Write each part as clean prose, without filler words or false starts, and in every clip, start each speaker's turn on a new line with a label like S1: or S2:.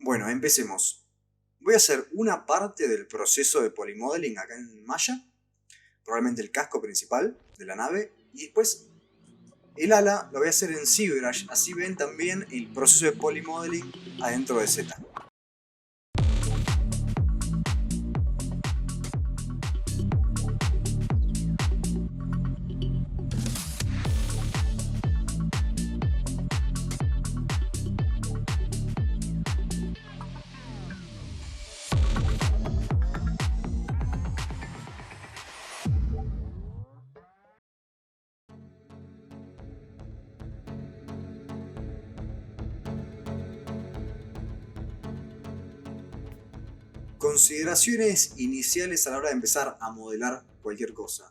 S1: Bueno, empecemos. Voy a hacer una parte del proceso de polymodeling acá en Maya, probablemente el casco principal de la nave, y después el ala lo voy a hacer en ZBrush, así ven también el proceso de polymodeling adentro de Z. Consideraciones iniciales a la hora de empezar a modelar cualquier cosa.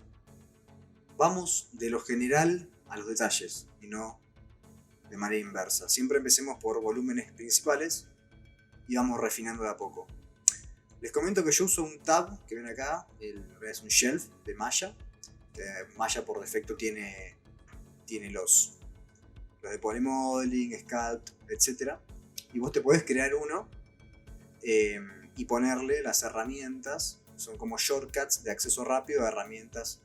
S1: Vamos de lo general a los detalles y no de manera inversa. Siempre empecemos por volúmenes principales y vamos refinando de a poco. Les comento que yo uso un tab que ven acá, es un shelf de Maya. Maya por defecto tiene los de polymodeling, sculpt, etc. Y vos te podés crear uno y ponerle las herramientas. Son como shortcuts de acceso rápido a herramientas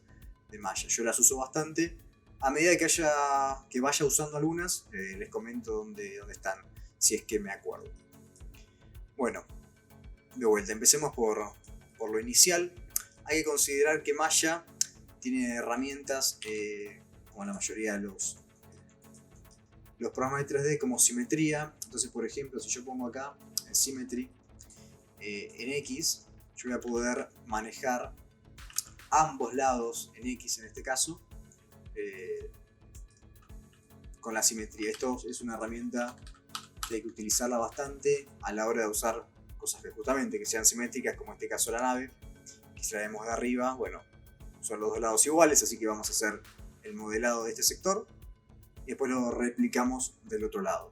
S1: de Maya. Yo las uso bastante. A medida que vaya usando algunas, les comento dónde están, si es que me acuerdo. Bueno, de vuelta, empecemos por lo inicial. Hay que considerar que Maya tiene herramientas, como la mayoría de los programas de 3D, como simetría. Entonces, por ejemplo, si yo pongo acá en Symmetry en X, yo voy a poder manejar ambos lados en X en este caso con la simetría. Esto es una herramienta que hay que utilizarla bastante a la hora de usar cosas que justamente que sean simétricas, como en este caso la nave, que si la vemos de arriba, bueno, son los dos lados iguales, así que vamos a hacer el modelado de este sector y después lo replicamos del otro lado.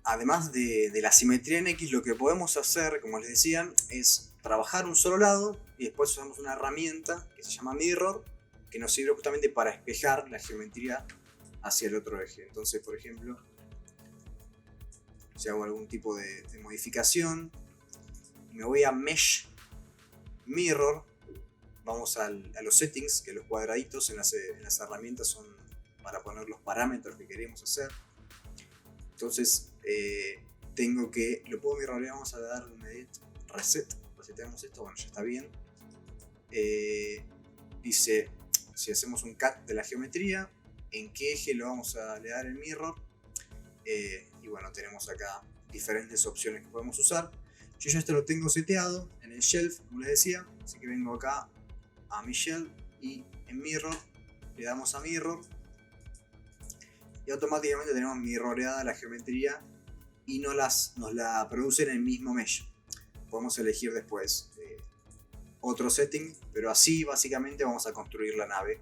S1: Además de la simetría en X, lo que podemos hacer, como les decía, es trabajar un solo lado y después usamos una herramienta que se llama Mirror, que nos sirve justamente para espejar la geometría hacia el otro eje. Entonces, por ejemplo, si hago algún tipo de modificación, me voy a Mesh Mirror, vamos a los settings, que los cuadraditos en las herramientas son para poner los parámetros que queremos hacer. Entonces tengo que, lo puedo mirrorear, vamos a dar un edit reset, reseteamos esto, bueno, ya está bien. Dice, si hacemos un cut de la geometría, en qué eje lo vamos a le dar el mirror. Y bueno, tenemos acá diferentes opciones que podemos usar. Yo ya esto lo tengo seteado en el shelf, como les decía, así que vengo acá a mi shelf y en mirror le damos a mirror y automáticamente tenemos mirroreada la geometría y nos la produce en el mismo mesh. Podemos elegir después otro setting, pero así básicamente vamos a construir la nave.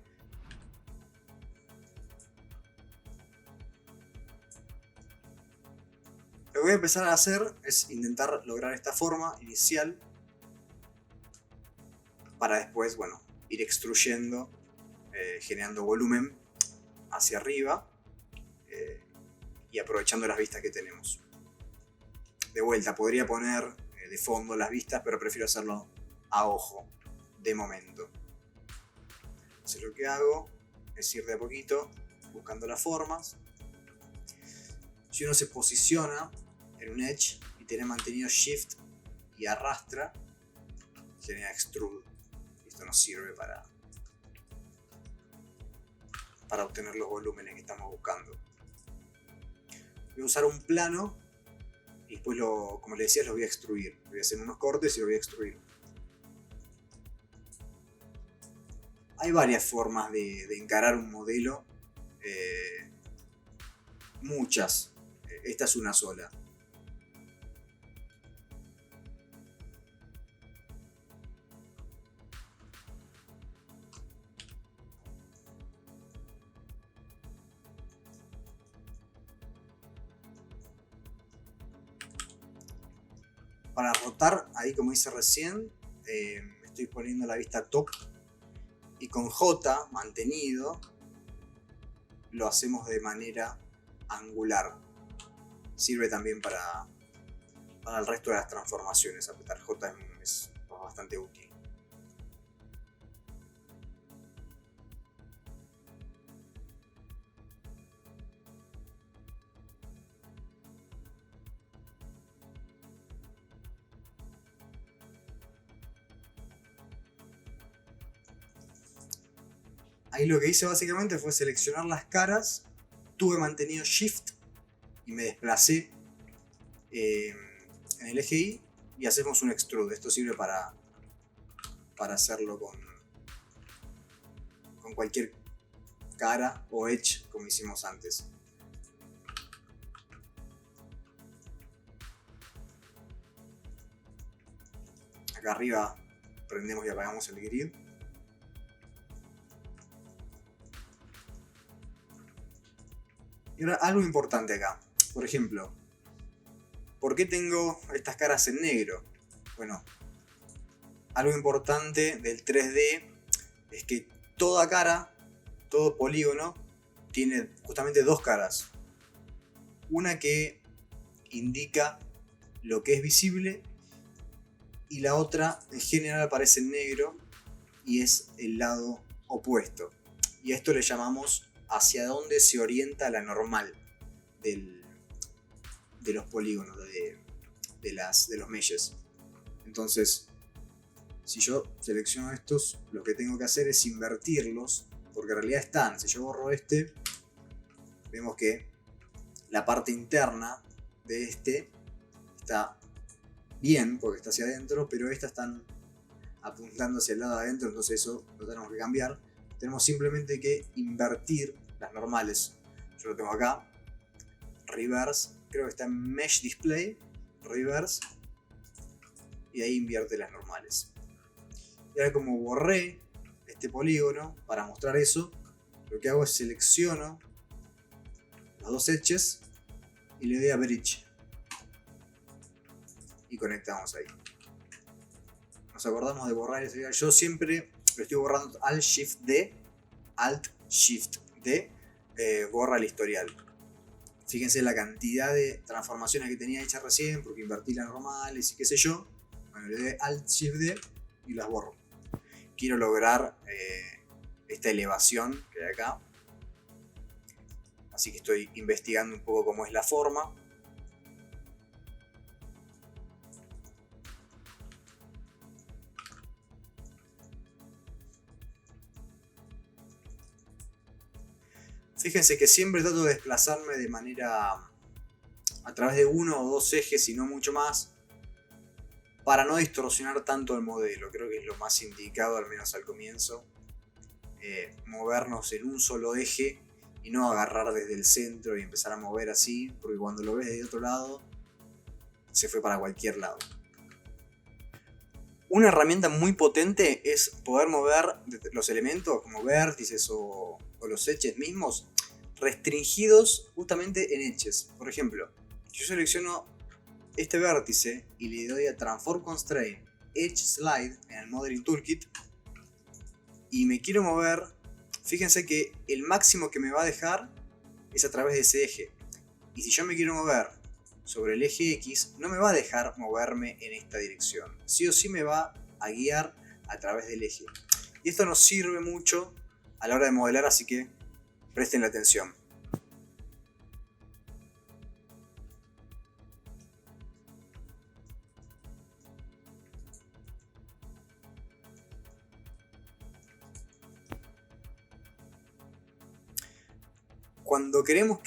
S1: Lo que voy a empezar a hacer es intentar lograr esta forma inicial para después, bueno, ir extruyendo, generando volumen hacia arriba y aprovechando las vistas que tenemos. De vuelta, podría poner de fondo las vistas, pero prefiero hacerlo a ojo de momento. Entonces lo que hago es ir de a poquito buscando las formas. Si uno se posiciona en un edge y tiene mantenido shift y arrastra, genera extrude. Esto nos sirve para obtener los volúmenes que estamos buscando. Voy a usar un plano y después, como les decía, lo voy a extruir. Voy a hacer unos cortes y lo voy a extruir. Hay varias formas de encarar un modelo. Muchas. Esta es una sola. Para rotar, ahí como hice recién, estoy poniendo la vista top y con J mantenido lo hacemos de manera angular. sirve también para el resto de las transformaciones. Apretar J es bastante útil. Ahí lo que hice básicamente fue seleccionar las caras, tuve mantenido Shift y me desplacé en el eje Y y hacemos un extrude. Esto sirve para hacerlo con cualquier cara o edge como hicimos antes. Acá arriba prendemos y apagamos el grid. Y ahora algo importante acá. Por ejemplo, ¿por qué tengo estas caras en negro? Bueno, algo importante del 3D es que toda cara, todo polígono, tiene justamente dos caras. Una que indica lo que es visible y la otra en general aparece en negro y es el lado opuesto. Y a esto le llamamos hacia dónde se orienta la normal de los polígonos, de los meshes. Entonces, si yo selecciono estos, lo que tengo que hacer es invertirlos, porque en realidad están. Si yo borro este, vemos que la parte interna de este está bien, porque está hacia adentro, pero estas están apuntando hacia el lado de adentro, entonces eso lo tenemos que cambiar. Tenemos simplemente que invertir las normales. Yo lo tengo acá, reverse, creo que está en mesh display, reverse, y ahí invierte las normales. Y ahora, como borré este polígono para mostrar eso, lo que hago es selecciono los dos edges y le doy a bridge y conectamos ahí. Nos acordamos de borrar ese. Yo siempre lo estoy borrando Alt Shift D, borra el historial. Fíjense la cantidad de transformaciones que tenía hechas recién porque invertí las normales y qué sé yo. Bueno, le doy Alt Shift D y las borro. Quiero lograr esta elevación que hay acá, así que estoy investigando un poco cómo es la forma. Fíjense que siempre trato de desplazarme de manera a través de uno o dos ejes y no mucho más, para no distorsionar tanto el modelo. Creo que es lo más indicado, al menos al comienzo, movernos en un solo eje y no agarrar desde el centro y empezar a mover así, porque cuando lo ves desde otro lado se fue para cualquier lado. Una herramienta muy potente es poder mover los elementos como vértices o los edges mismos restringidos justamente en edges. Por ejemplo, yo selecciono este vértice y le doy a Transform Constraint Edge Slide en el Modeling Toolkit y me quiero mover. Fíjense que el máximo que me va a dejar es a través de ese eje, y si yo me quiero mover sobre el eje X no me va a dejar moverme en esta dirección, sí o sí me va a guiar a través del eje, y esto nos sirve mucho a la hora de modelar, así que presten la atención. Cuando queremos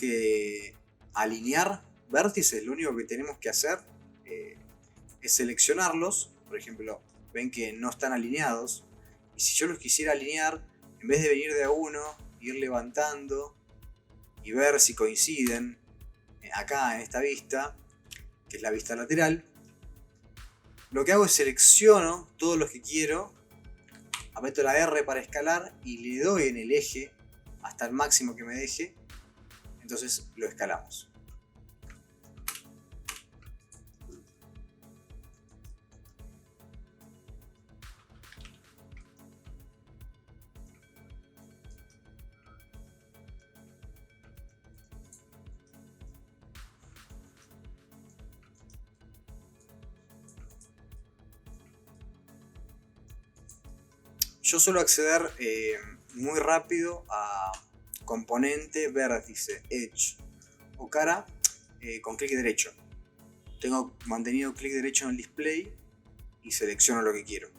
S1: alinear vértices, lo único que tenemos que hacer es seleccionarlos. Por ejemplo, ven que no están alineados, y si yo los quisiera alinear, en vez de venir de a uno, ir levantando y ver si coinciden acá en esta vista, que es la vista lateral, lo que hago es selecciono todos los que quiero, aprieto la R para escalar y le doy en el eje hasta el máximo que me deje, entonces lo escalamos. yo suelo acceder muy rápido a componente, vértice, edge o cara con clic derecho. Tengo mantenido clic derecho en el display y selecciono lo que quiero.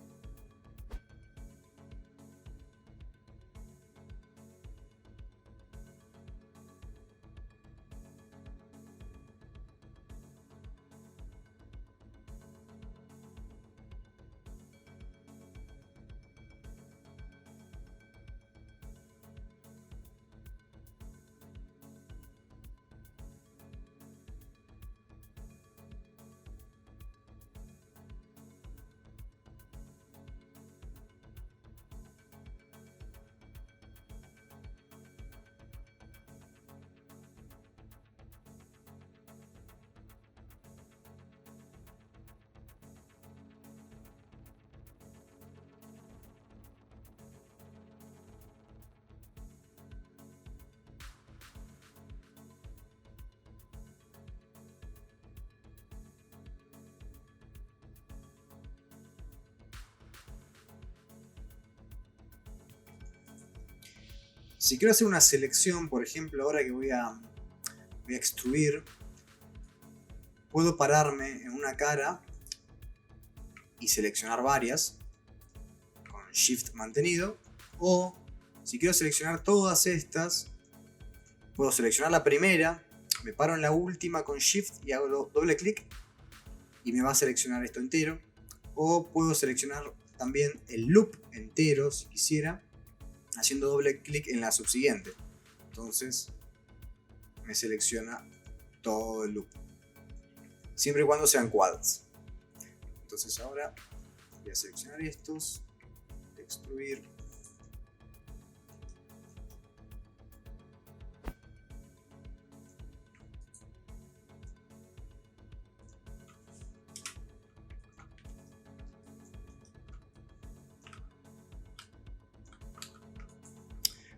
S1: Si quiero hacer una selección, por ejemplo, ahora que voy a extruir, puedo pararme en una cara y seleccionar varias con Shift mantenido, o si quiero seleccionar todas estas, puedo seleccionar la primera, me paro en la última con Shift y hago doble clic y me va a seleccionar esto entero, o puedo seleccionar también el loop entero si quisiera, haciendo doble clic en la subsiguiente. Entonces me selecciona todo el loop, siempre y cuando sean quads. Entonces ahora voy a seleccionar estos, extruir.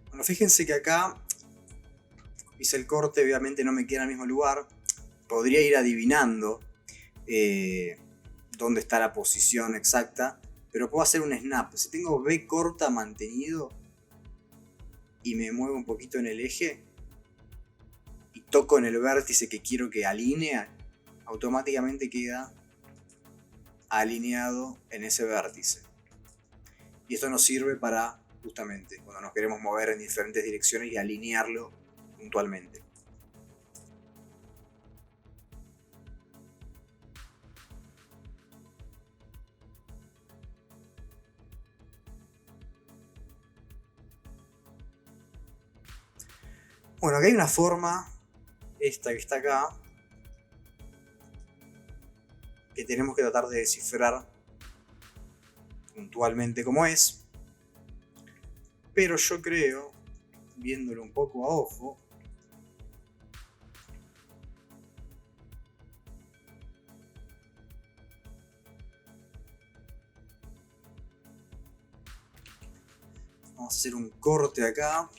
S1: Bueno, fíjense que acá hice el corte, obviamente no me queda en el mismo lugar. Podría ir adivinando dónde está la posición exacta, pero puedo hacer un snap. Si tengo B corta mantenido y me muevo un poquito en el eje y toco en el vértice que quiero que alinee, automáticamente queda alineado en ese vértice. Y esto nos sirve para justamente cuando nos queremos mover en diferentes direcciones y alinearlo puntualmente. Bueno, acá hay una forma, esta que está acá, que tenemos que tratar de descifrar puntualmente cómo es. Pero yo creo, viéndolo un poco a ojo, vamos a hacer un corte acá.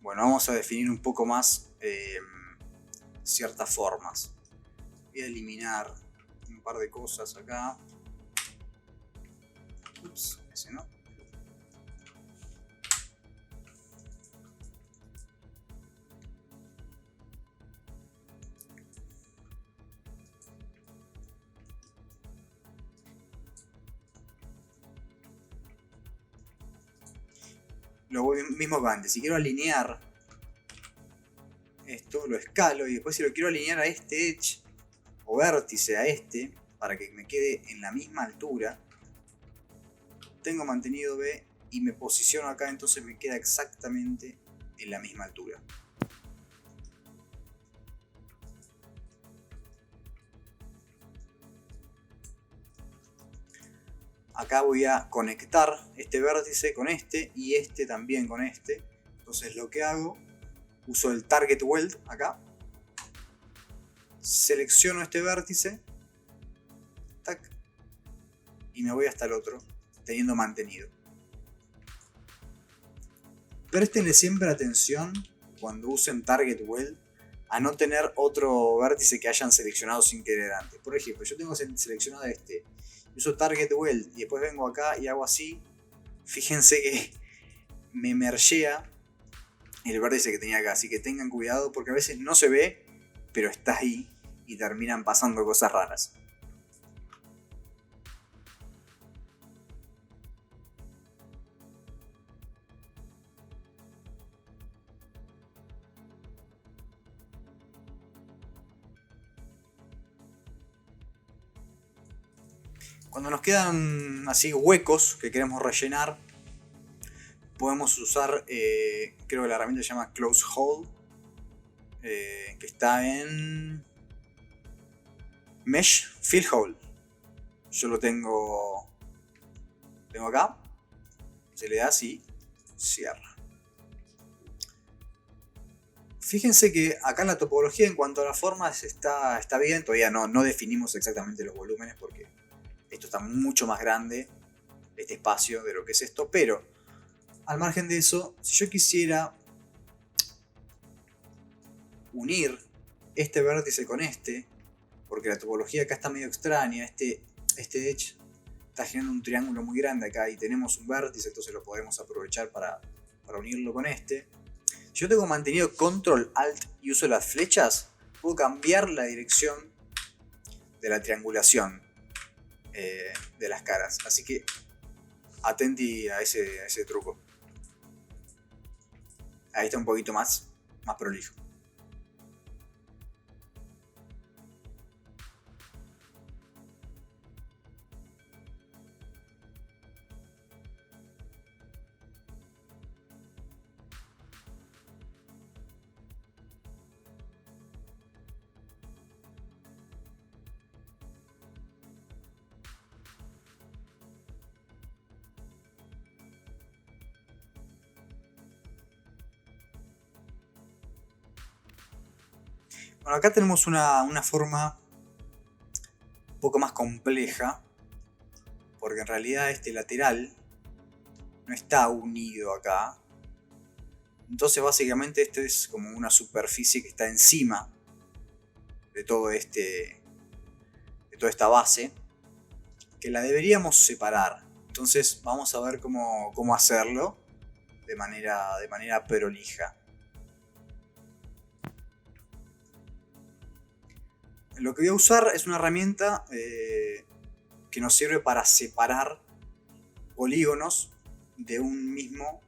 S1: Bueno, vamos a definir un poco más ciertas formas. Voy a eliminar un par de cosas acá. Ups, ese no. Lo mismo que antes, si quiero alinear esto, lo escalo y después si lo quiero alinear a este edge o vértice, a este, para que me quede en la misma altura, tengo mantenido B y me posiciono acá, entonces me queda exactamente en la misma altura. acá voy a conectar este vértice con este y este también con este. Entonces lo que hago, uso el Target Weld acá, selecciono este vértice, tac, y me voy hasta el otro, teniendo mantenido. Préstenle siempre atención cuando usen Target Weld a no tener otro vértice que hayan seleccionado sin querer antes. Por ejemplo, yo tengo seleccionado este, uso Target Weld y después vengo acá y hago así. Fíjense que me mergea el vértice que tenía acá, así que tengan cuidado porque a veces no se ve, pero está ahí y terminan pasando cosas raras. Cuando nos quedan así huecos que queremos rellenar, podemos usar, creo que la herramienta se llama Close Hole, que está en Mesh Fill Hole. Yo lo tengo acá, se le da así, cierra. Fíjense que acá en la topología en cuanto a las formas está bien, todavía no definimos exactamente los volúmenes porque esto está mucho más grande, este espacio, de lo que es esto, pero al margen de eso, si yo quisiera unir este vértice con este, porque la topología acá está medio extraña, este edge está generando un triángulo muy grande acá y tenemos un vértice, entonces lo podemos aprovechar para unirlo con este. Si yo tengo mantenido Control Alt y uso las flechas, puedo cambiar la dirección de la triangulación de las caras. Así que atenti a ese truco. Ahí está un poquito más prolijo. Bueno, acá tenemos una forma un poco más compleja, porque en realidad este lateral no está unido acá. Entonces básicamente este es como una superficie que está encima de todo de toda esta base, que la deberíamos separar. Entonces vamos a ver cómo hacerlo de manera prolija. Lo que voy a usar es una herramienta que nos sirve para separar polígonos de un mismo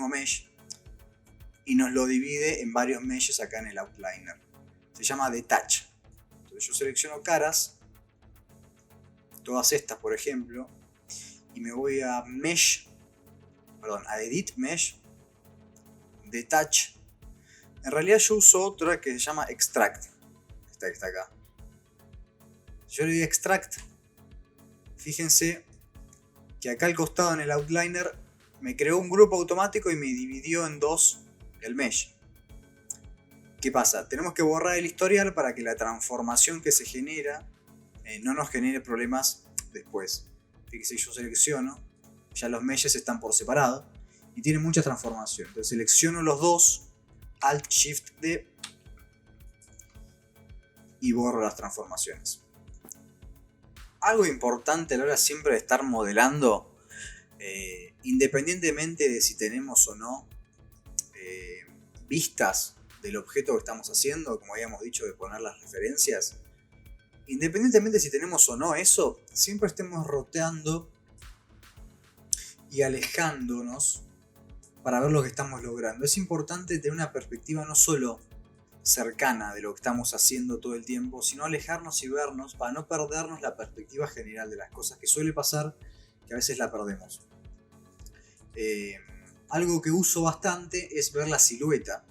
S1: mesh y nos lo divide en varios meshes acá en el outliner. Se llama Detach. Entonces yo selecciono caras, todas estas por ejemplo, y me voy a Edit Mesh, Detach. En realidad yo uso otra que se llama Extract. Esta que está acá. Yo le doy Extract. Fíjense que acá al costado en el outliner me creó un grupo automático y me dividió en dos el mesh. ¿Qué pasa? Tenemos que borrar el historial para que la transformación que se genera no nos genere problemas después. Fíjense, yo selecciono, ya los meshes están por separado y tienen mucha transformación. Entonces selecciono los dos, Alt Shift D, y borro las transformaciones. Algo importante a la hora siempre de estar modelando, independientemente de si tenemos o no vistas del objeto que estamos haciendo, como habíamos dicho de poner las referencias, independientemente de si tenemos o no eso, siempre estemos roteando y alejándonos para ver lo que estamos logrando. Es importante tener una perspectiva no solo cercana de lo que estamos haciendo todo el tiempo, sino alejarnos y vernos para no perdernos la perspectiva general de las cosas, que suele pasar que a veces la perdemos. Algo que uso bastante es ver la silueta.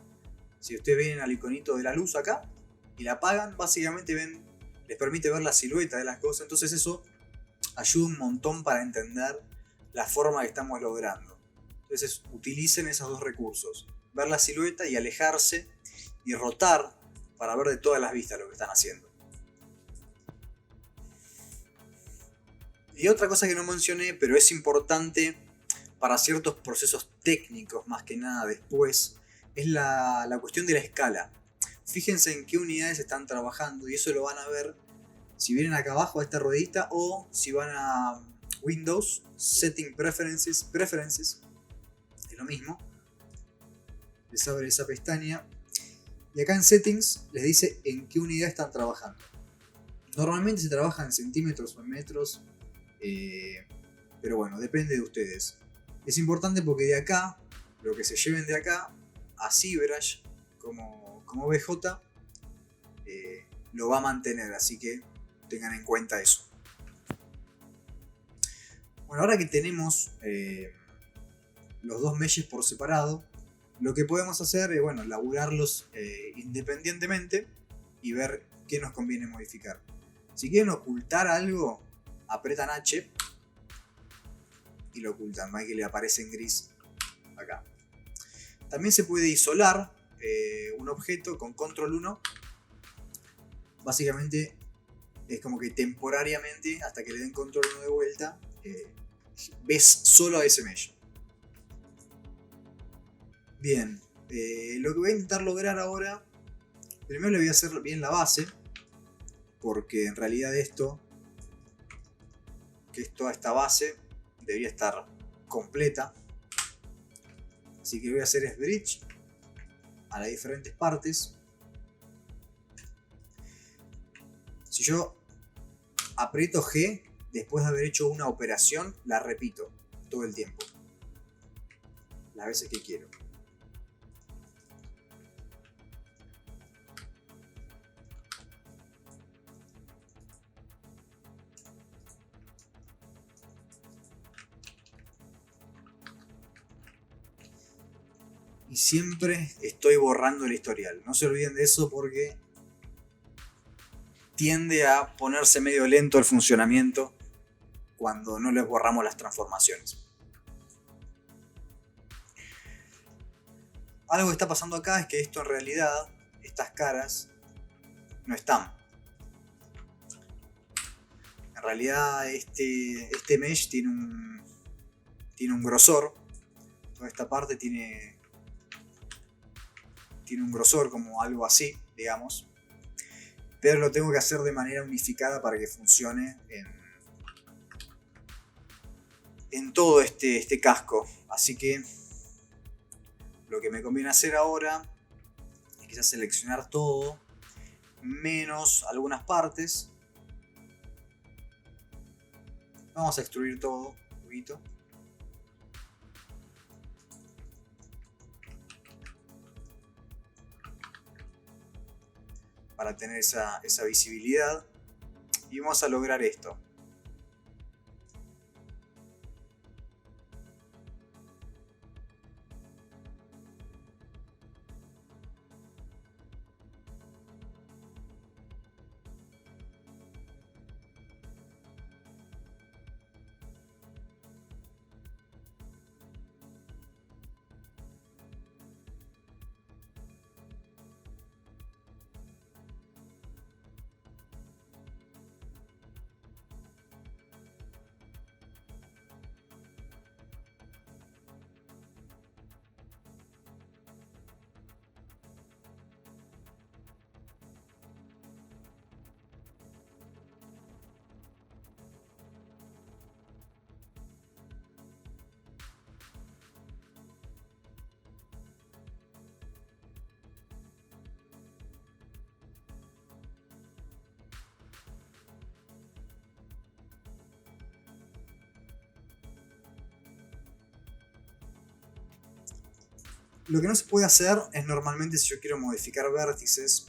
S1: Si ustedes ven al iconito de la luz acá y la apagan, básicamente les permite ver la silueta de las cosas, entonces eso ayuda un montón para entender la forma que estamos logrando. Entonces utilicen esos dos recursos, ver la silueta y alejarse y rotar para ver de todas las vistas lo que están haciendo. Y otra cosa que no mencioné, pero es importante para ciertos procesos técnicos más que nada después, es la cuestión de la escala. Fíjense en qué unidades están trabajando y eso lo van a ver si vienen acá abajo a esta ruedita o si van a Windows, Setting Preferences, es lo mismo. Les abre esa pestaña y acá en Settings les dice en qué unidad están trabajando. Normalmente se trabaja en centímetros o en metros, pero bueno, depende de ustedes. Es importante porque de acá, lo que se lleven de acá a ZBrush como BJ lo va a mantener, así que tengan en cuenta eso. Bueno, ahora que tenemos los dos meshes por separado, lo que podemos hacer es, bueno, laburarlos independientemente y ver qué nos conviene modificar. Si quieren ocultar algo, apretan H y lo ocultan, ¿no? Que le aparece en gris acá. También se puede isolar un objeto con control 1. Básicamente es como que temporariamente, hasta que le den control 1 de vuelta, ves solo a ese mesh. Bien, lo que voy a intentar lograr ahora, primero le voy a hacer bien la base, porque en realidad esto, que es toda esta base, debería estar completa. Así que lo que voy a hacer es bridge a las diferentes partes. Si yo aprieto G, después de haber hecho una operación, la repito todo el tiempo, las veces que quiero. Y siempre estoy borrando el historial. No se olviden de eso porque tiende a ponerse medio lento el funcionamiento cuando no les borramos las transformaciones. Algo que está pasando acá es que esto en realidad, estas caras, no están. En realidad este mesh tiene un grosor. Toda esta parte tiene un grosor como algo así, digamos. Pero lo tengo que hacer de manera unificada para que funcione en todo este casco. Así que lo que me conviene hacer ahora es quizás seleccionar todo, menos algunas partes. Vamos a extruir todo un poquito. Para tener esa visibilidad. Y vamos a lograr esto. Lo que no se puede hacer es normalmente si yo quiero modificar vértices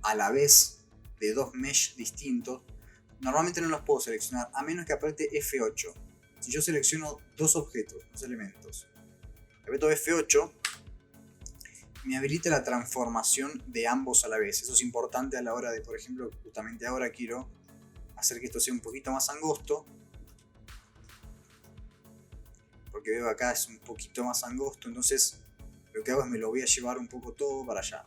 S1: a la vez de dos mesh distintos, normalmente no los puedo seleccionar a menos que apriete F8. Si yo selecciono dos objetos, dos elementos, aprieto F8, me habilita la transformación de ambos a la vez. Eso es importante a la hora de, por ejemplo, justamente ahora quiero hacer que esto sea un poquito más angosto. Porque veo acá es un poquito más angosto, entonces lo que hago es me lo voy a llevar un poco todo para allá.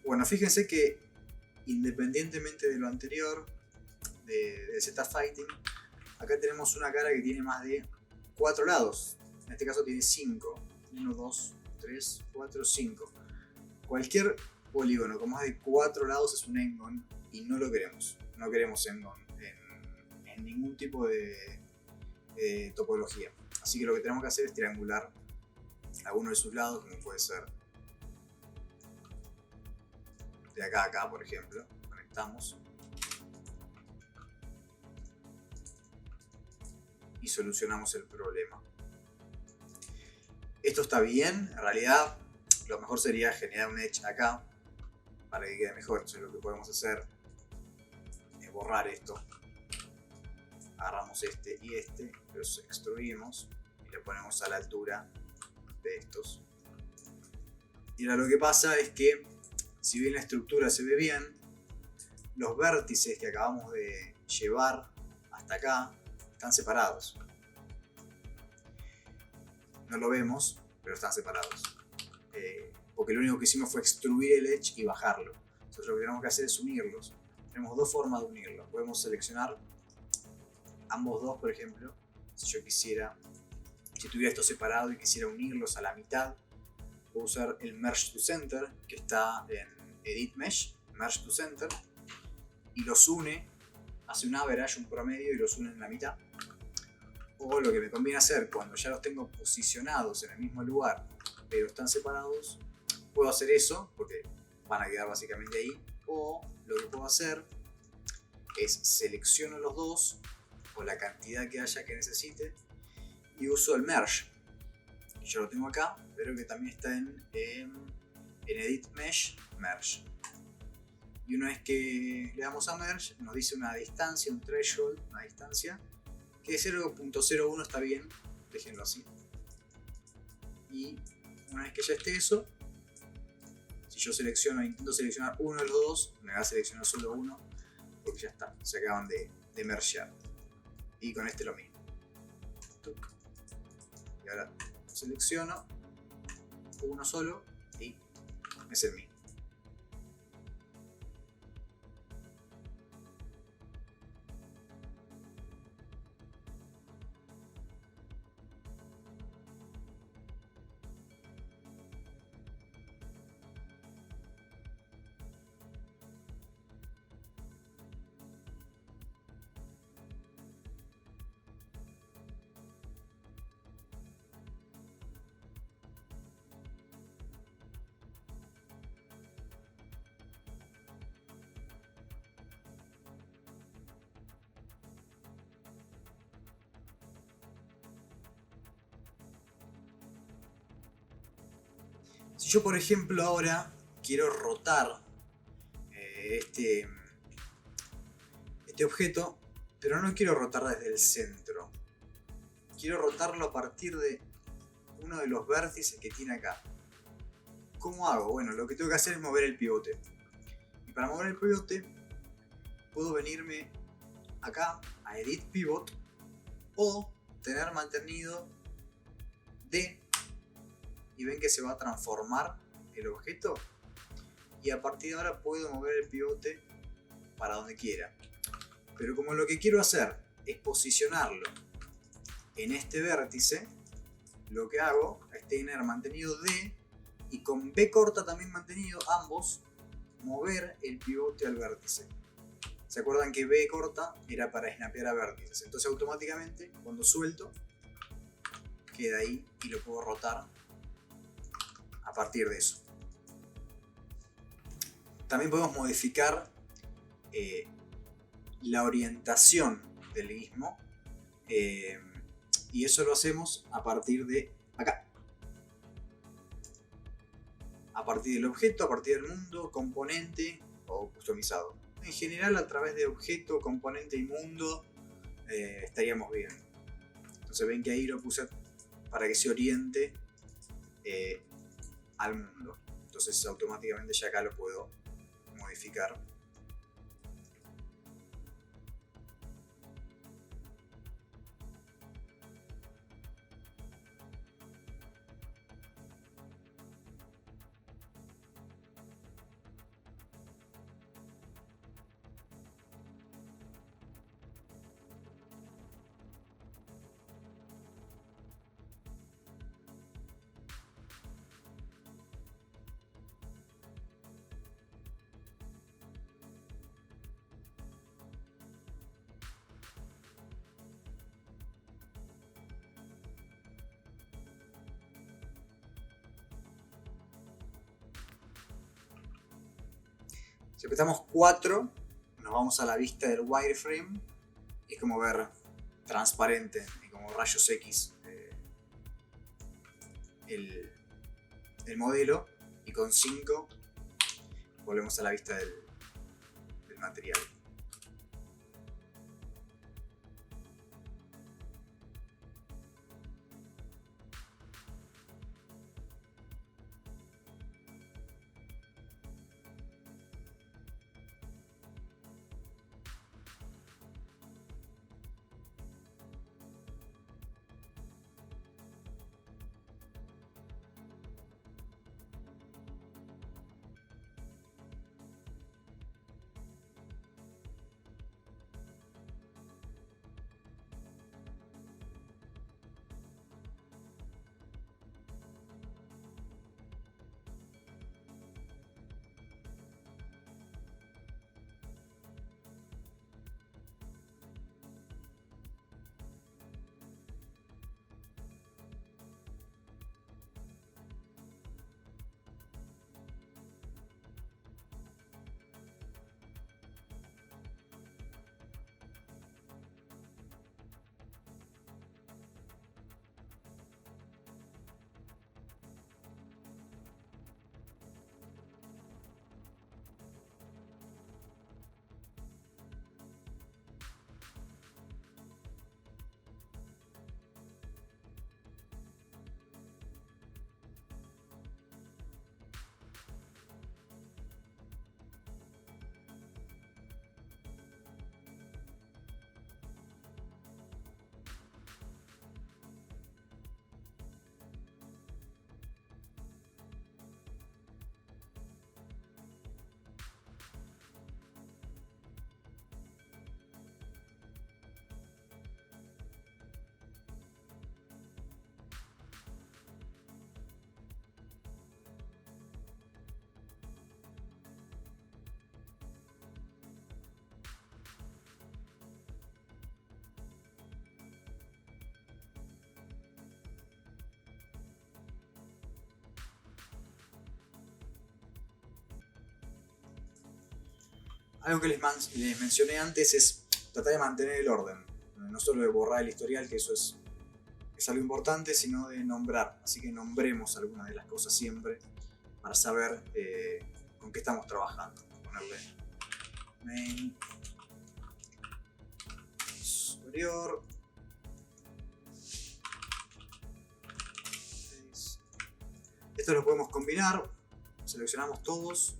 S1: Bueno, fíjense que independientemente de lo anterior, de Z Fighting, acá tenemos una cara que tiene más de 4 lados. En este caso tiene 5. 1, 2, 3, 4, 5. Cualquier polígono con más de 4 lados es un endgone y no lo queremos. No queremos endgone en ningún tipo de topología. Así que lo que tenemos que hacer es triangular alguno de sus lados, como puede ser de acá a acá, por ejemplo. Conectamos y solucionamos el problema. Esto está bien, en realidad lo mejor sería generar un edge acá para que quede mejor. Entonces lo que podemos hacer es borrar esto. Agarramos este y este, los extruimos y le ponemos a la altura de estos. Y ahora lo que pasa es que, si bien la estructura se ve bien, los vértices que acabamos de llevar hasta acá están separados. No lo vemos, pero están separados. Porque lo único que hicimos fue extruir el edge y bajarlo. Entonces lo que tenemos que hacer es unirlos. Tenemos dos formas de unirlos. Podemos seleccionar ambos dos, por ejemplo. Si yo quisiera, si tuviera esto separado y quisiera unirlos a la mitad, puedo usar el Merge to Center, que está en Edit Mesh, Merge to Center, y los une, hace un average, un promedio, y los une en la mitad. O lo que me conviene hacer cuando ya los tengo posicionados en el mismo lugar, pero están separados, puedo hacer eso, porque van a quedar básicamente ahí. O lo que puedo hacer es selecciono los dos, o la cantidad que haya que necesite, y uso el Merge. Yo lo tengo acá, pero que también está en Edit Mesh, Merge. Y una vez que le damos a Merge, nos dice una distancia, un threshold, una distancia, que 0.01 está bien, déjenlo así. Y una vez que ya esté eso, si yo intento seleccionar uno de los dos, me va a seleccionar solo uno, porque ya está, se acaban de mergear. Y con este lo mismo. Y ahora selecciono uno solo y es el mismo. Si yo, por ejemplo, ahora quiero rotar este objeto, pero no lo quiero rotar desde el centro. Quiero rotarlo a partir de uno de los vértices que tiene acá. ¿Cómo hago? Bueno, lo que tengo que hacer es mover el pivote. Y para mover el pivote, puedo venirme acá a Edit Pivot o tener mantenido D, y ven que se va a transformar el objeto, y a partir de ahora puedo mover el pivote para donde quiera. Pero como lo que quiero hacer es posicionarlo en este vértice, lo que hago es tener mantenido D y con B corta también mantenido ambos, mover el pivote al vértice. ¿Se acuerdan que B corta era para snapear a vértices? Entonces automáticamente cuando suelto queda ahí y lo puedo rotar a partir de eso. También podemos modificar la orientación del mismo, y eso lo hacemos a partir de acá. A partir del objeto, a partir del mundo, componente o customizado. En general a través de objeto, componente y mundo estaríamos bien. Entonces ven que ahí lo puse para que se oriente al mundo. Entonces automáticamente ya acá lo puedo modificar. Si apretamos 4, nos vamos a la vista del wireframe y es como ver transparente y como rayos X el modelo, y con 5 volvemos a la vista del material. Algo que les mencioné antes es tratar de mantener el orden, no solo de borrar el historial, que eso es algo importante, sino de nombrar. Así que nombremos algunas de las cosas siempre para saber con qué estamos trabajando. Ponerle main superior. Esto lo podemos combinar. Seleccionamos todos.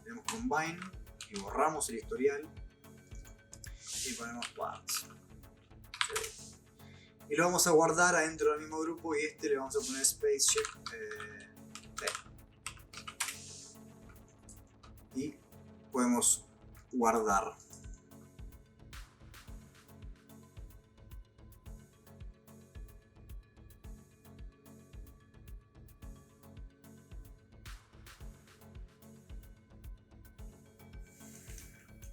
S1: Le damos Combine y borramos el historial. Y ponemos Parts. Y lo vamos a guardar adentro del mismo grupo y este le vamos a poner Spaceship T. Y podemos guardar.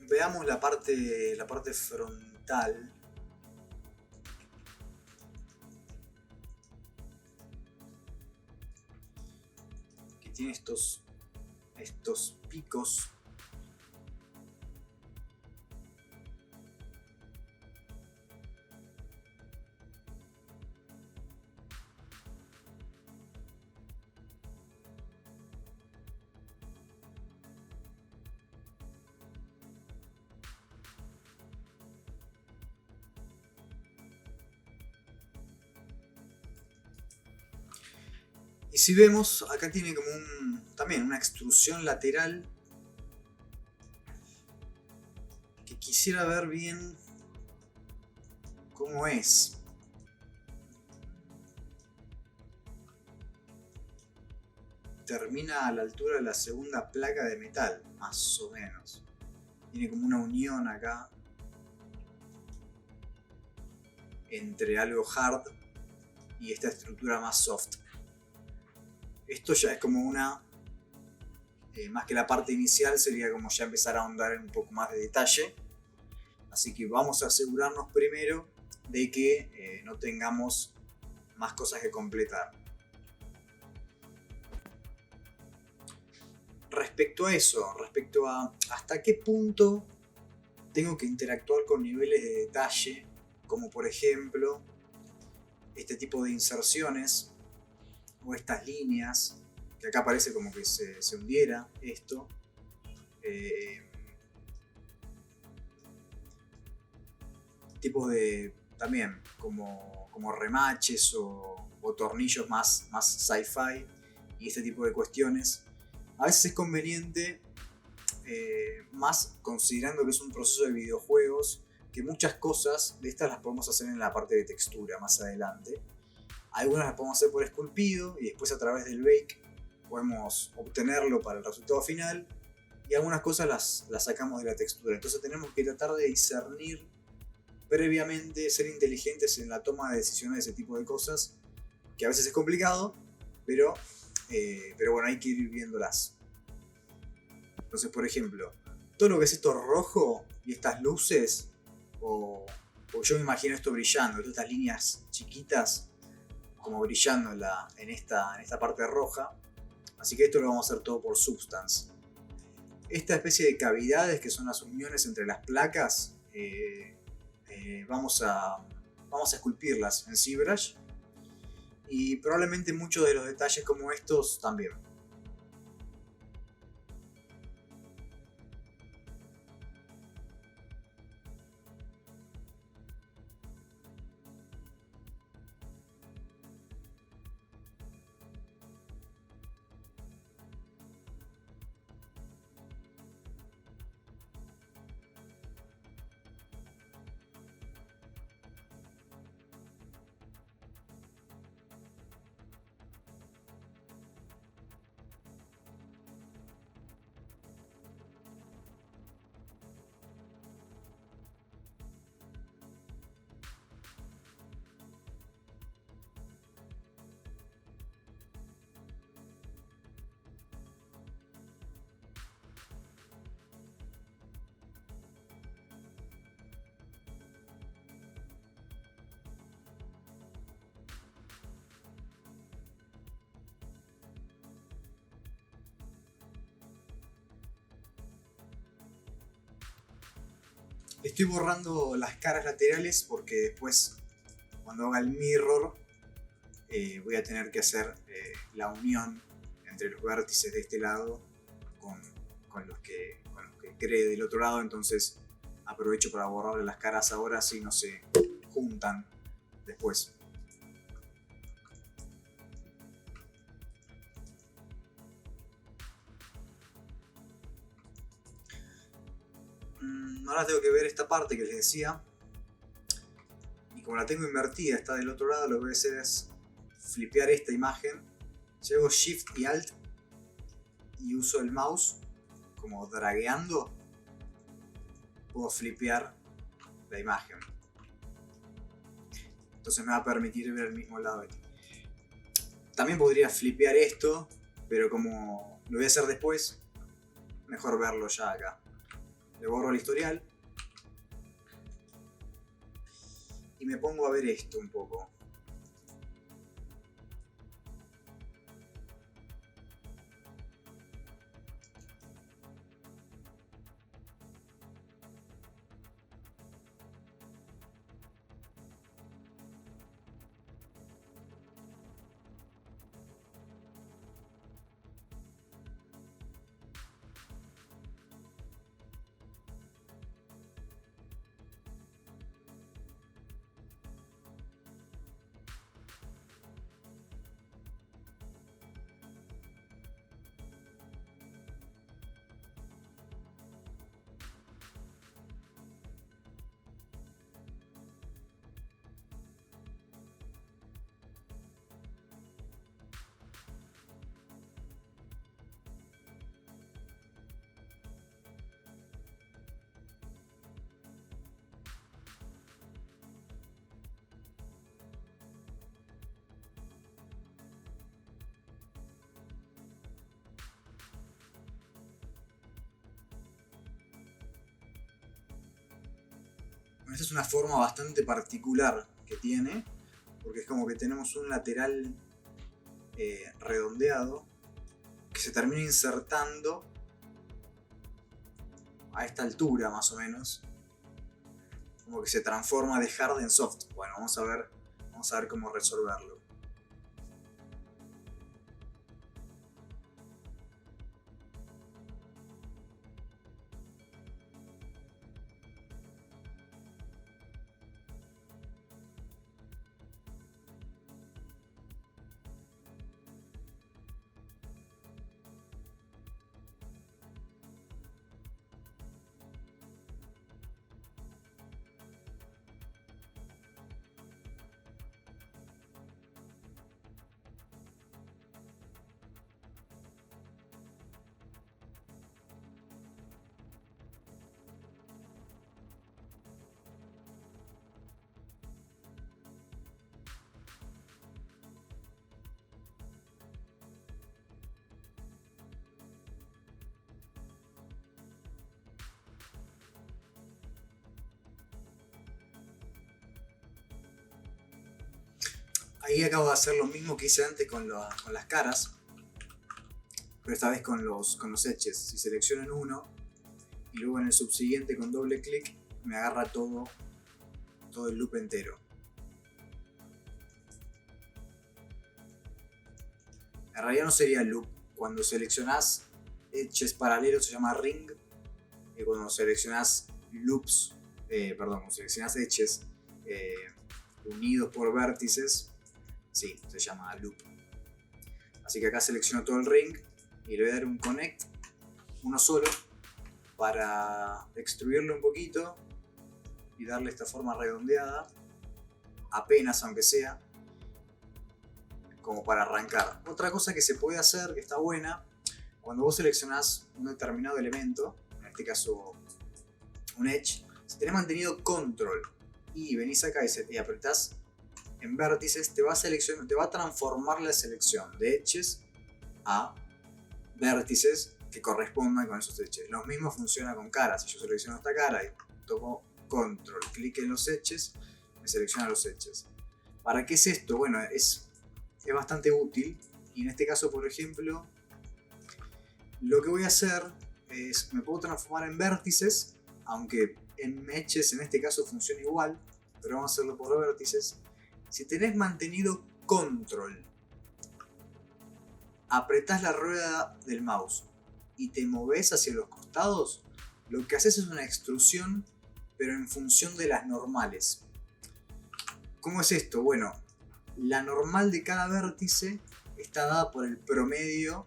S1: Veamos la parte frontal. Que tiene estos picos. Y si vemos, acá tiene como también una extrusión lateral que quisiera ver bien cómo es. Termina a la altura de la segunda placa de metal, más o menos. Tiene como una unión acá entre algo hard y esta estructura más soft. Esto ya es como una... más que la parte inicial, sería como ya empezar a ahondar en un poco más de detalle. Así que vamos a asegurarnos primero de que no tengamos más cosas que completar. Respecto a eso, respecto a hasta qué punto tengo que interactuar con niveles de detalle, como por ejemplo este tipo de inserciones o estas líneas, que acá parece como que se hundiera esto. Tipos de también como remaches o tornillos más sci-fi y este tipo de cuestiones. A veces es conveniente, más considerando que es un proceso de videojuegos, que muchas cosas de estas las podemos hacer en la parte de textura más adelante. Algunas las podemos hacer por esculpido y después a través del bake podemos obtenerlo para el resultado final. Y algunas cosas las sacamos de la textura. Entonces tenemos que tratar de discernir previamente, ser inteligentes en la toma de decisiones de ese tipo de cosas, que a veces es complicado, pero bueno, hay que ir viéndolas. Entonces, por ejemplo, todo lo que es esto rojo y estas luces, o yo me imagino esto brillando, todas estas líneas chiquitas como brillando en esta parte roja. Así que esto lo vamos a hacer todo por Substance. Esta especie de cavidades que son las uniones entre las placas, vamos a esculpirlas en ZBrush, y probablemente muchos de los detalles como estos también. Estoy borrando las caras laterales porque después, cuando haga el mirror, voy a tener que hacer la unión entre los vértices de este lado con los que cree del otro lado. Entonces aprovecho para borrarle las caras ahora si no se juntan después. Ahora tengo que ver esta parte que les decía. Y como la tengo invertida, está del otro lado, lo que voy a hacer es flipear esta imagen. Si hago Shift y Alt y uso el mouse como dragueando, puedo flipear la imagen. Entonces me va a permitir ver el mismo lado. También podría flipear esto, pero como lo voy a hacer después, mejor verlo ya acá. Le borro el historial y me pongo a ver esto un poco. Esta es una forma bastante particular que tiene, porque es como que tenemos un lateral redondeado que se termina insertando a esta altura más o menos, como que se transforma de hard en soft. Bueno, vamos a ver cómo resolverlo. Ahí acabo de hacer lo mismo que hice antes con las caras, pero esta vez con los edges. Si selecciono en uno y luego en el subsiguiente con doble clic me agarra todo el loop entero. En realidad no sería loop. Cuando seleccionás edges paralelos se llama ring, y cuando seleccionás loops, cuando seleccionás edges unidos por vértices, sí, se llama loop. Así que acá selecciono todo el ring y le voy a dar un connect, uno solo, para extruirlo un poquito y darle esta forma redondeada, apenas aunque sea, como para arrancar. Otra cosa que se puede hacer, que está buena, cuando vos seleccionás un determinado elemento, en este caso un edge, si tenés mantenido control y venís acá y apretás en vértices, te va a transformar la selección de edges a vértices que correspondan con esos edges. Lo mismo funciona con caras. Si yo selecciono esta cara y toco control, clic en los edges, me selecciona los edges. ¿Para qué es esto? Bueno, es bastante útil, y en este caso, por ejemplo, lo que voy a hacer es, me puedo transformar en vértices, aunque en edges en este caso funciona igual, pero vamos a hacerlo por vértices. Si tenés mantenido control, apretás la rueda del mouse y te movés hacia los costados, lo que haces es una extrusión pero en función de las normales. ¿Cómo es esto? Bueno, la normal de cada vértice está dada por el promedio,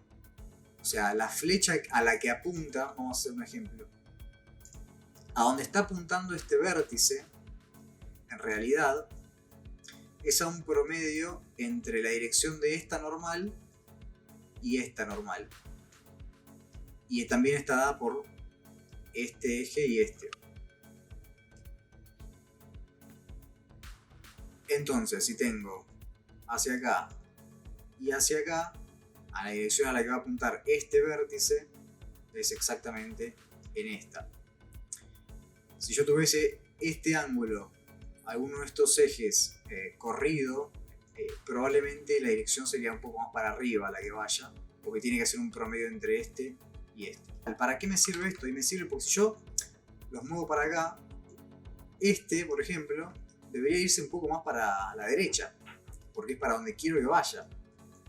S1: o sea, la flecha a la que apunta, vamos a hacer un ejemplo. A donde está apuntando este vértice, en realidad, es a un promedio entre la dirección de esta normal y esta normal. Y también está dada por este eje y este. Entonces, si tengo hacia acá y hacia acá, a la dirección a la que va a apuntar este vértice es exactamente en esta. Si yo tuviese este ángulo, alguno de estos ejes corrido, probablemente la dirección sería un poco más para arriba la que vaya, porque tiene que ser un promedio entre este y este. ¿Para qué me sirve esto? Y me sirve porque si yo los muevo para acá, este, por ejemplo, debería irse un poco más para la derecha, porque es para donde quiero que vaya.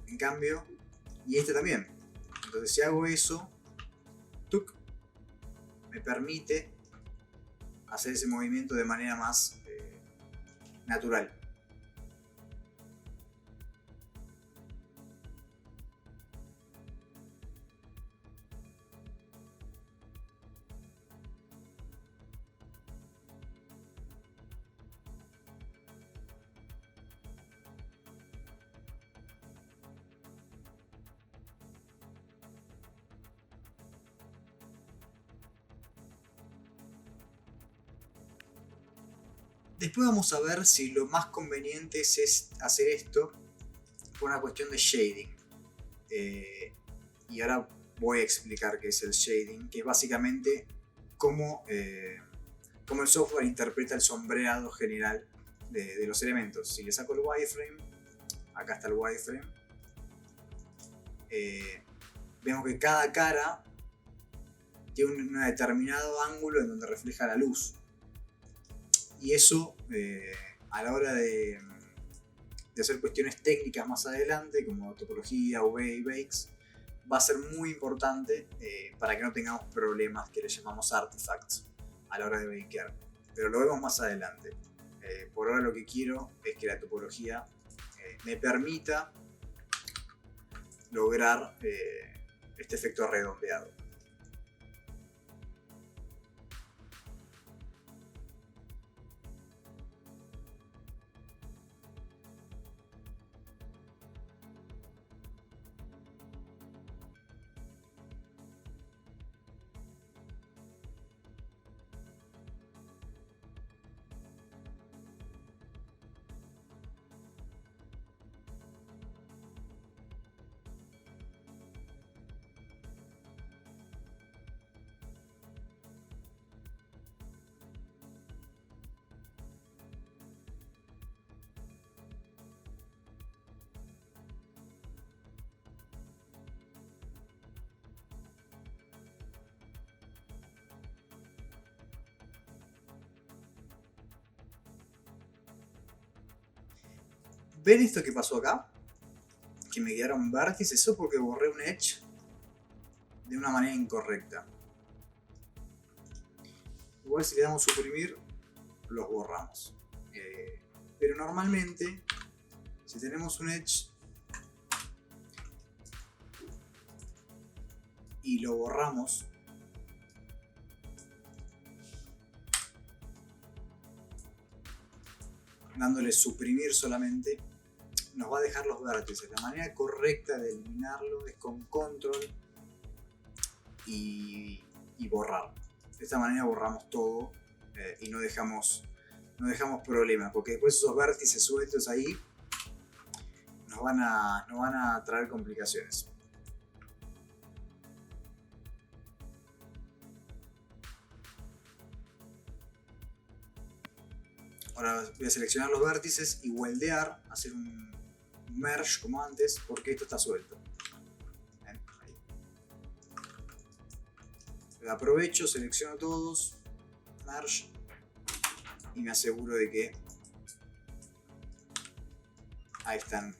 S1: En cambio, y este también. Entonces si hago eso, ¡tuc!, me permite hacer ese movimiento de manera más natural. Después vamos a ver si lo más conveniente es hacer esto por una cuestión de shading. Y ahora voy a explicar qué es el shading, que es básicamente cómo el software interpreta el sombreado general de los elementos. Si le saco el wireframe, acá está el wireframe, vemos que cada cara tiene un determinado ángulo en donde refleja la luz. Y eso, a la hora de hacer cuestiones técnicas más adelante, como topología, UV y bakes, va a ser muy importante para que no tengamos problemas que le llamamos artifacts a la hora de bakear. Pero lo vemos más adelante. Por ahora lo que quiero es que la topología me permita lograr este efecto redondeado. ¿Ven esto que pasó acá? Que me quedaron vértices, eso porque borré un edge de una manera incorrecta. Igual si le damos suprimir, los borramos. Pero normalmente, si tenemos un edge y lo borramos, dándole suprimir solamente, nos va a dejar los vértices. La manera correcta de eliminarlo es con control y borrar. De esta manera borramos todo y no dejamos problemas, porque después esos vértices sueltos ahí nos van a traer complicaciones. Ahora voy a seleccionar los vértices y weldear, hacer un merge como antes, porque esto está suelto. Ahí. Aprovecho, selecciono todos, merge, y me aseguro de que ahí están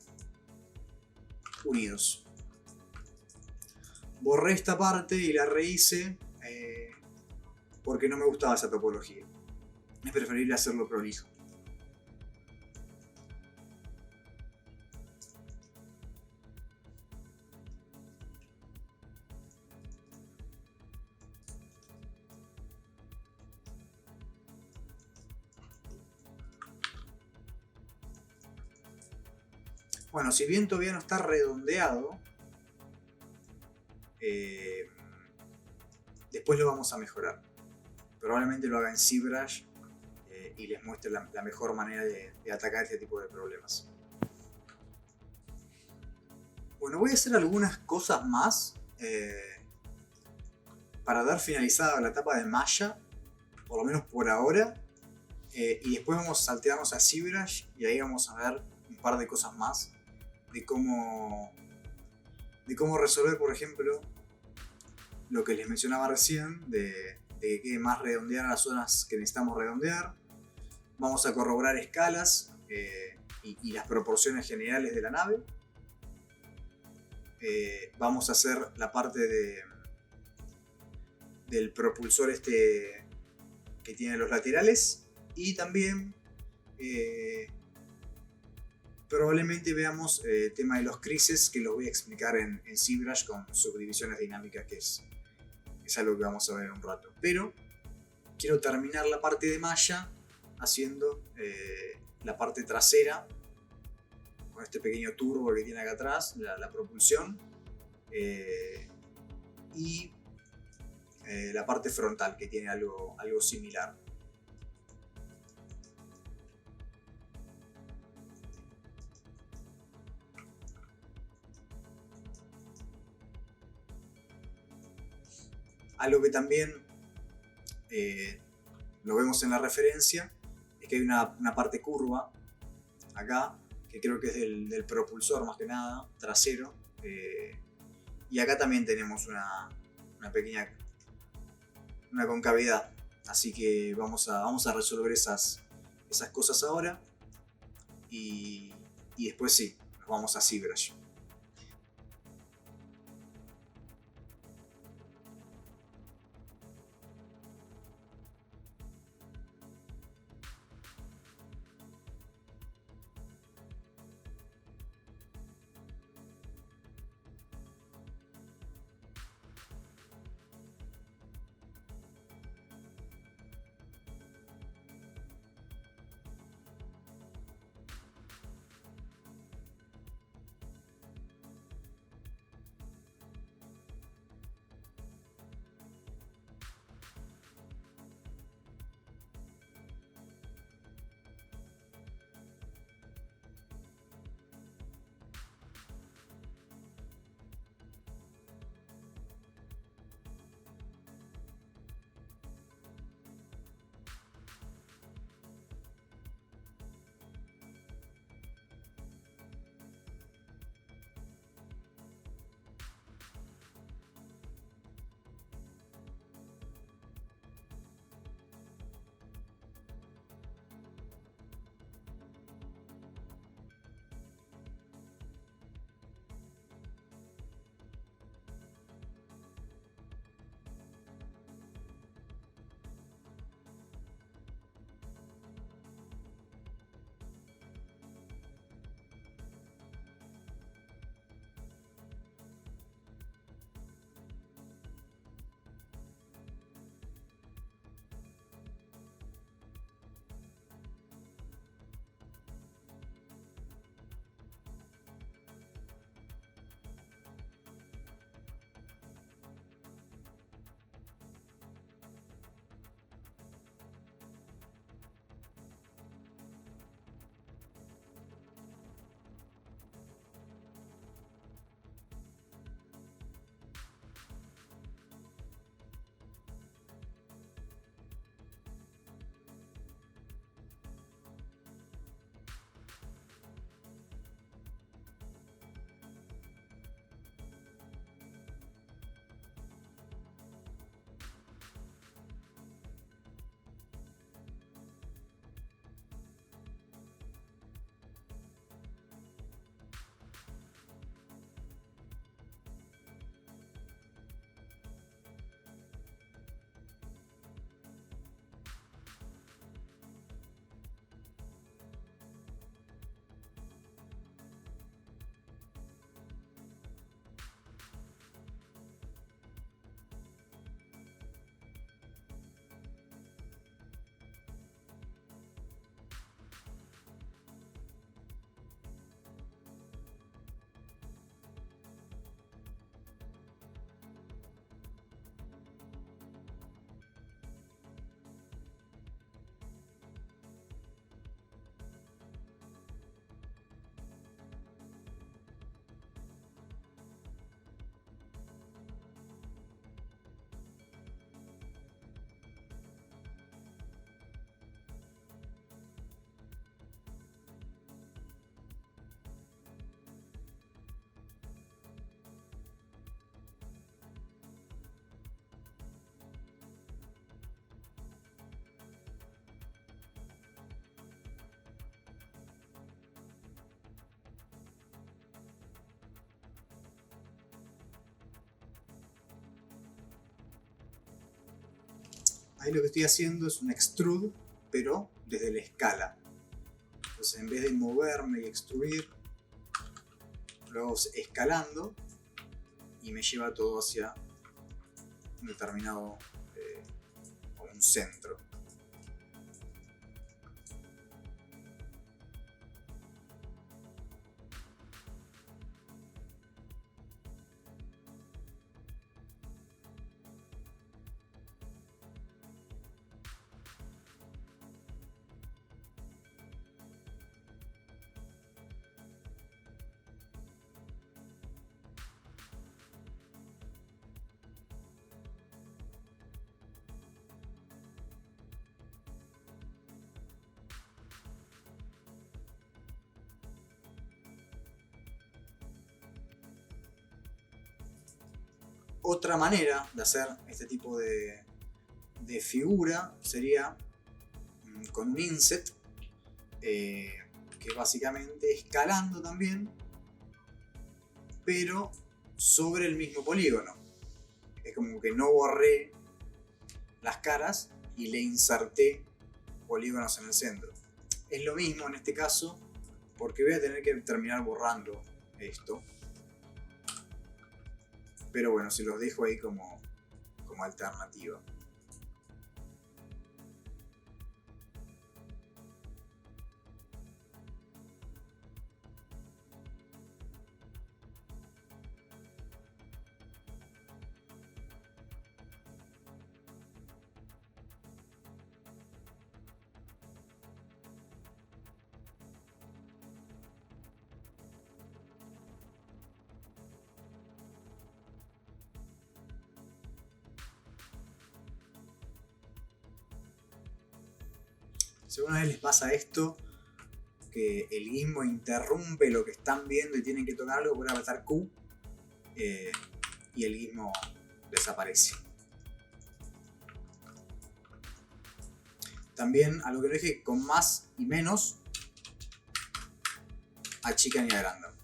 S1: unidos. Borré esta parte y la rehice porque no me gustaba esa topología. es preferible hacerlo prolijo. Bueno, si bien todavía no está redondeado, después lo vamos a mejorar. Probablemente lo haga en ZBrush y les muestre la mejor manera de atacar este tipo de problemas. Bueno, voy a hacer algunas cosas más para dar finalizada la etapa de Maya, por lo menos por ahora. Y después vamos a saltearnos a ZBrush y ahí vamos a ver un par de cosas más de cómo resolver, por ejemplo, lo que les mencionaba recién, de que quede más redondear las zonas que necesitamos redondear. Vamos a corroborar escalas y las proporciones generales de la nave. Vamos a hacer la parte del propulsor que tiene los laterales. Y también probablemente veamos el tema de los crises, que los voy a explicar en ZBrush con subdivisiones dinámicas, que es algo que vamos a ver en un rato. Pero quiero terminar la parte de Maya haciendo la parte trasera con este pequeño turbo que tiene acá atrás, la propulsión, y la parte frontal, que tiene algo similar. Algo que también lo vemos en la referencia es que hay una parte curva acá, que creo que es del propulsor más que nada, trasero. Y acá también tenemos una pequeña concavidad. Así que vamos a resolver esas cosas ahora. Y después sí, nos vamos a ZBrush. Ahí lo que estoy haciendo es un extrude, pero desde la escala. Entonces en vez de moverme y extruir, lo hago escalando y me lleva todo hacia un determinado o un centro. Otra manera de hacer este tipo de figura sería con un inset, que básicamente escalando también, pero sobre el mismo polígono. Es como que no borré las caras y le inserté polígonos en el centro. Es lo mismo en este caso, porque voy a tener que terminar borrando esto. Pero bueno, se los dejo ahí como alternativa. Si alguna vez les pasa esto, que el gizmo interrumpe lo que están viendo y tienen que tocar algo, pueden apretar Q y el gizmo desaparece. También, algo que no dije, con más y menos achican y agrandan.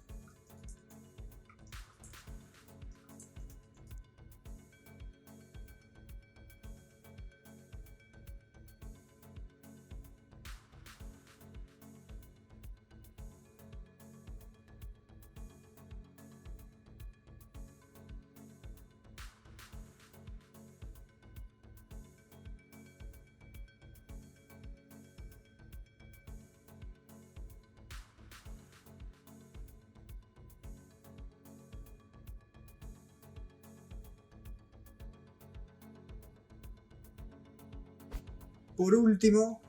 S1: Por último,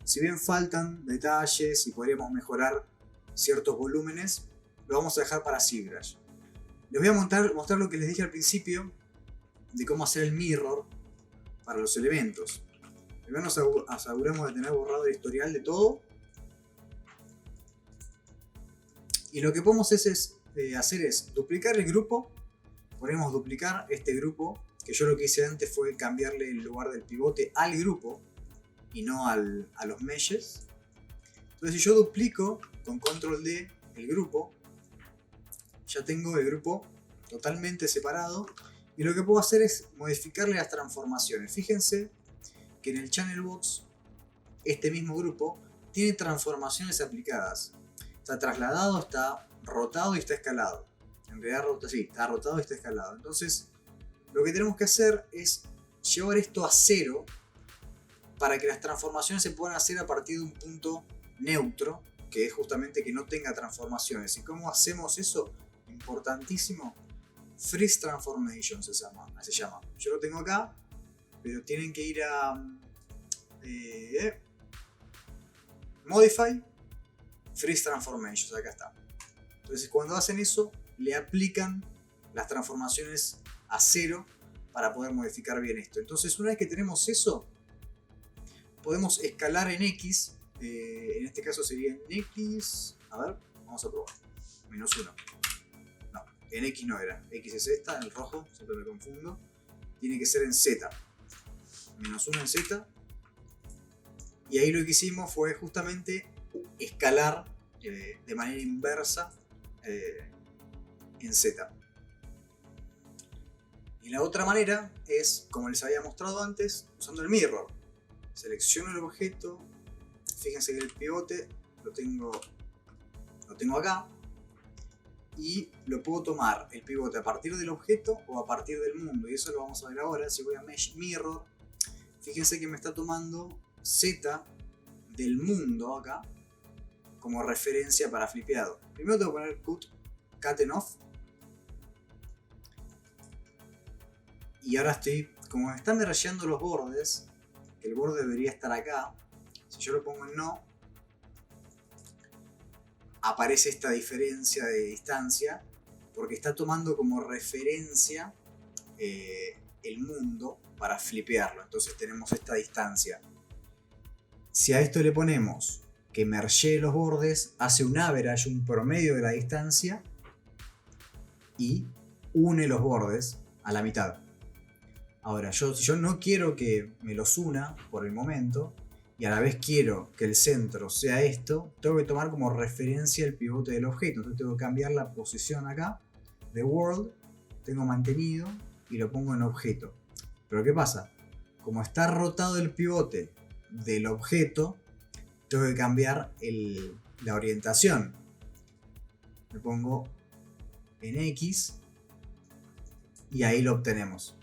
S1: si bien faltan detalles y podríamos mejorar ciertos volúmenes, lo vamos a dejar para ZBrush. Les voy a mostrar lo que les dije al principio de cómo hacer el mirror para los elementos. Primero nos aseguramos de tener borrado el historial de todo. Y lo que podemos hacer es duplicar el grupo. Ponemos duplicar este grupo, que yo lo que hice antes fue cambiarle el lugar del pivote al grupo y no a los meshes. Entonces si yo duplico con control D el grupo, ya tengo el grupo totalmente separado y lo que puedo hacer es modificarle las transformaciones. Fíjense que en el channel box este mismo grupo tiene transformaciones aplicadas. Está trasladado, está rotado y está escalado. En realidad sí, está rotado y está escalado. Entonces lo que tenemos que hacer es llevar esto a cero para que las transformaciones se puedan hacer a partir de un punto neutro, que es justamente que no tenga transformaciones. ¿Y cómo hacemos eso? Importantísimo. Freeze Transformation se llama. Yo lo tengo acá, pero tienen que ir a Modify, Freeze Transformations, acá está. Entonces cuando hacen eso, le aplican las transformaciones a cero para poder modificar bien esto. Entonces una vez que tenemos eso, podemos escalar en X, en este caso sería en X, a ver, vamos a probar, -1, no, en X no era, X es esta, en el rojo, siempre me confundo, tiene que ser en Z, -1 en Z, y ahí lo que hicimos fue justamente escalar de manera inversa en Z. Y la otra manera es, como les había mostrado antes, usando el mirror. Selecciono el objeto, fíjense que el pivote lo tengo acá, y lo puedo tomar el pivote a partir del objeto o a partir del mundo, y eso lo vamos a ver ahora. Si voy a Mesh Mirror, fíjense que me está tomando Z del mundo acá como referencia para flipeado. Primero tengo que poner cut and off, y ahora como me están mergeando los bordes, que el borde debería estar acá, si yo lo pongo en no, aparece esta diferencia de distancia, porque está tomando como referencia el mundo para flipearlo. Entonces tenemos esta distancia. Si a esto le ponemos que merge los bordes, hace un average, un promedio de la distancia, y une los bordes a la mitad. Ahora, si yo no quiero que me los una por el momento, y a la vez quiero que el centro sea esto, tengo que tomar como referencia el pivote del objeto. Entonces tengo que cambiar la posición acá de world, tengo mantenido y lo pongo en objeto. Pero ¿qué pasa? Como está rotado el pivote del objeto, tengo que cambiar la orientación. Le pongo en X y ahí lo obtenemos.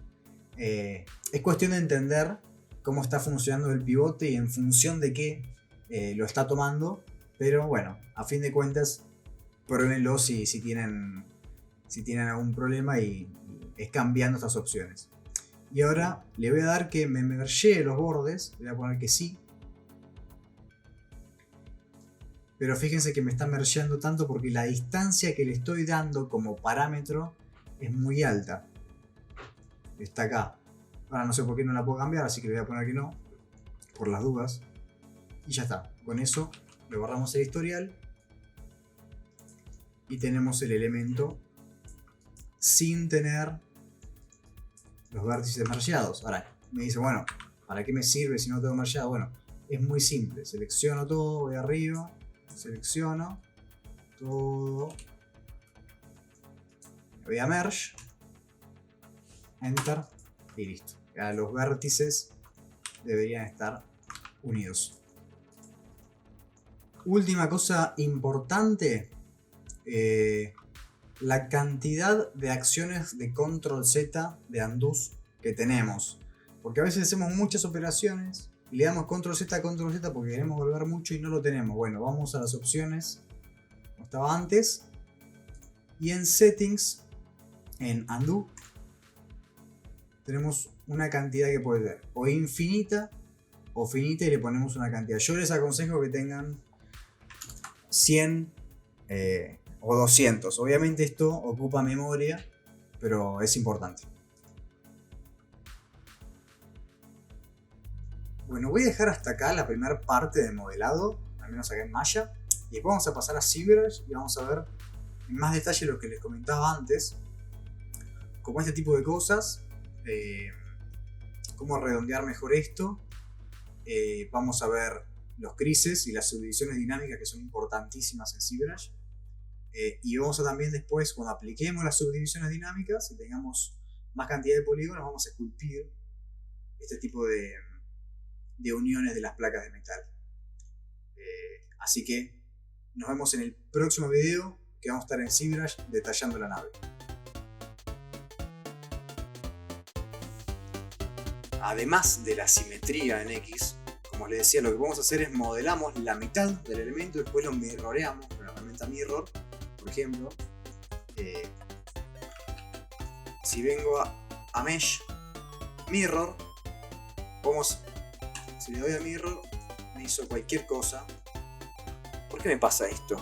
S1: Es cuestión de entender cómo está funcionando el pivote y en función de qué lo está tomando, pero bueno, a fin de cuentas pruébenlo si tienen algún problema, y es cambiando estas opciones. Y ahora le voy a dar que me merge los bordes, le voy a poner que sí, pero fíjense que me está mergeando tanto porque la distancia que le estoy dando como parámetro es muy alta. Está acá. Ahora no sé por qué no la puedo cambiar, así que le voy a poner que no, por las dudas. Y ya está. Con eso le borramos el historial y tenemos el elemento sin tener los vértices mergeados. Ahora me dice, bueno, ¿para qué me sirve si no tengo mergeado? Bueno, es muy simple. Selecciono todo, voy arriba, selecciono todo, voy a merge, enter y listo. Ya los vértices deberían estar unidos. Última cosa importante, la cantidad de acciones de control Z de undoes que tenemos, porque a veces hacemos muchas operaciones y le damos control Z porque queremos volver mucho y no lo tenemos. Bueno, vamos a las opciones como estaba antes, y en settings, en undo, tenemos una cantidad que puede ser o infinita o finita, y le ponemos una cantidad. Yo les aconsejo que tengan 100 o 200. Obviamente esto ocupa memoria, pero es importante. Bueno, voy a dejar hasta acá la primera parte del modelado, al menos acá en Maya, y después vamos a pasar a ZBrush y vamos a ver en más detalle lo que les comentaba antes, como este tipo de cosas, cómo redondear mejor esto. Vamos a ver los creases y las subdivisiones dinámicas, que son importantísimas en ZBrush. Y vamos a también después, cuando apliquemos las subdivisiones dinámicas y tengamos más cantidad de polígonos, vamos a esculpir este tipo de uniones de las placas de metal. Así que nos vemos en el próximo video, que vamos a estar en ZBrush detallando la nave. Además de la simetría en X, como les decía, lo que vamos a hacer es modelamos la mitad del elemento y después lo mirroreamos con la herramienta Mirror. Por ejemplo, si vengo a Mesh, Mirror, si le doy a Mirror, me hizo cualquier cosa. ¿Por qué me pasa esto?